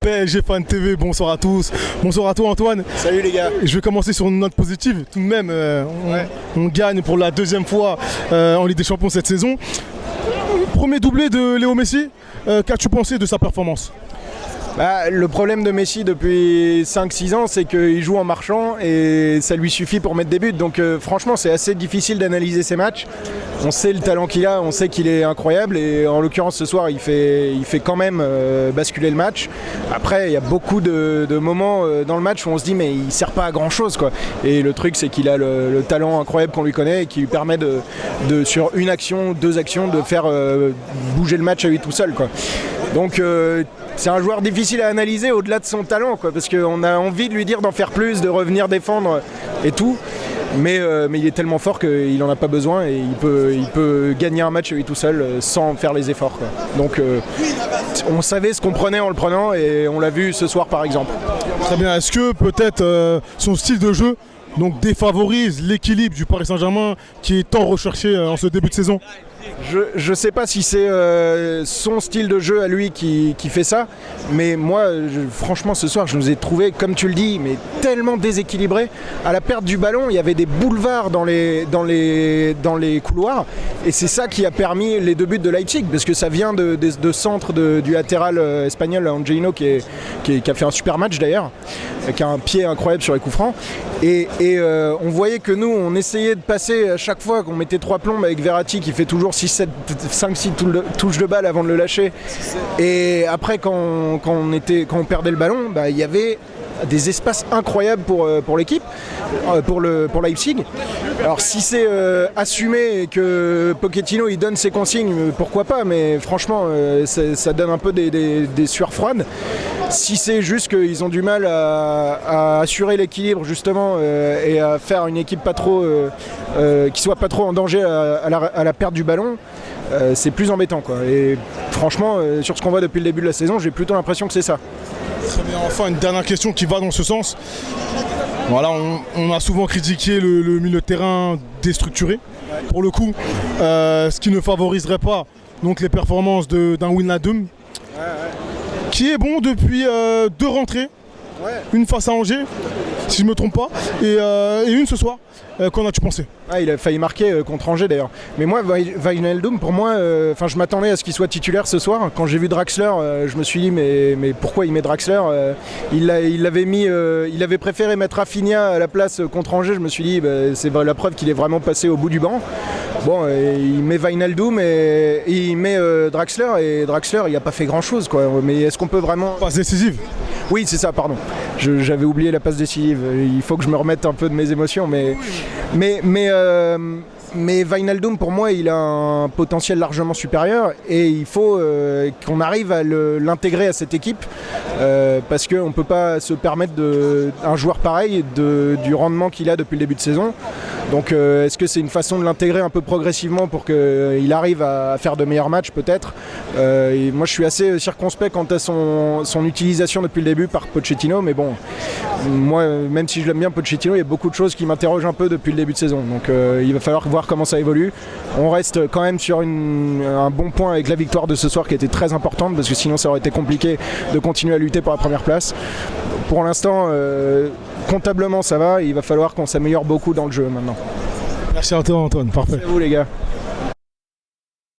PSG Fan TV, bonsoir à tous. Bonsoir à toi Antoine. Salut les gars. Je vais commencer sur une note positive. Tout de même, on gagne pour la deuxième fois en Ligue des Champions cette saison. Premier doublé de Léo Messi. Qu'as-tu pensé de sa performance ? Le problème de Messi depuis 5-6 ans, c'est qu'il joue en marchant et ça lui suffit pour mettre des buts. Donc franchement, c'est assez difficile d'analyser ses matchs. On sait le talent qu'il a, on sait qu'il est incroyable et en l'occurrence ce soir, il fait quand même basculer le match. Après, il y a beaucoup de moments dans le match où on se dit mais il sert pas à grand chose quoi. Et le truc, c'est qu'il a le talent incroyable qu'on lui connaît et qui lui permet de sur une action, deux actions, de faire bouger le match à lui tout seul quoi. Donc c'est un joueur difficile à analyser au-delà de son talent, quoi, parce qu'on a envie de lui dire d'en faire plus, de revenir défendre et tout. Mais il est tellement fort qu'il n'en a pas besoin et il peut gagner un match lui tout seul sans faire les efforts, quoi. Donc on savait ce qu'on prenait en le prenant et on l'a vu ce soir par exemple. Très bien, est-ce que peut-être son style de jeu donc, défavorise l'équilibre du Paris Saint-Germain qui est tant recherché en ce début de saison ? Je sais pas si c'est son style de jeu à lui qui fait ça, mais moi, franchement, ce soir, je nous ai trouvé, comme tu le dis, mais tellement déséquilibrés. À la perte du ballon, il y avait des boulevards dans les couloirs, et c'est ça qui a permis les deux buts de Leipzig, parce que ça vient de centre du latéral espagnol, Angelino, qui a fait un super match d'ailleurs, qui a un pied incroyable sur les coups francs. Et on voyait que nous, on essayait de passer à chaque fois qu'on mettait 3 plombes avec Verratti qui fait toujours 5-6 touches de balle avant de le lâcher. Et après, quand on perdait le ballon, il y avait des espaces incroyables pour l'équipe, pour Leipzig. Alors si c'est assumé et que Pochettino il donne ses consignes, pourquoi pas, mais franchement ça donne un peu des sueurs froides. Si c'est juste qu'ils ont du mal à assurer l'équilibre justement et à faire une équipe pas trop qui soit pas trop en danger à la perte du ballon, c'est plus embêtant quoi. Et franchement sur ce qu'on voit depuis le début de la saison, j'ai plutôt l'impression que c'est ça. Très bien, enfin une dernière question qui va dans ce sens. Voilà, on a souvent critiqué le milieu de terrain déstructuré. Pour le coup, ce qui ne favoriserait pas donc, les performances d'un Wijnaldum, qui est bon depuis 2 rentrées, une face à Angers, si je ne me trompe pas, et une ce soir. Qu'en as-tu pensé ? Il a failli marquer contre Angers d'ailleurs. Mais moi, Wijnaldum, pour moi, je m'attendais à ce qu'il soit titulaire ce soir. Quand j'ai vu Draxler, je me suis dit mais pourquoi il met Draxler ? Il avait préféré mettre Rafinha à la place contre Angers. Je me suis dit c'est la preuve qu'il est vraiment passé au bout du banc. Bon, il met Wijnaldum et il met Draxler, et Draxler il n'a pas fait grand chose quoi. Mais est-ce qu'on peut vraiment... Passe décisive. Oui, c'est ça, pardon. J'avais oublié la passe décisive. Il faut que je me remette un peu de mes émotions, mais Wijnaldum, pour moi, il a un potentiel largement supérieur et il faut qu'on arrive à l'intégrer à cette équipe parce qu'on ne peut pas se permettre un joueur pareil du rendement qu'il a depuis le début de saison. Donc est-ce que c'est une façon de l'intégrer un peu progressivement pour qu'il arrive à faire de meilleurs matchs peut-être et moi je suis assez circonspect quant à son utilisation depuis le début par Pochettino, mais bon, moi même si je l'aime bien Pochettino, il y a beaucoup de choses qui m'interrogent un peu depuis le début de saison, donc il va falloir voir comment ça évolue. On reste quand même sur un bon point avec la victoire de ce soir qui était très importante, parce que sinon ça aurait été compliqué de continuer à lutter pour la première place. Pour l'instant comptablement ça va, il va falloir qu'on s'améliore beaucoup dans le jeu maintenant. Merci à toi Antoine, parfait. Merci à vous les gars.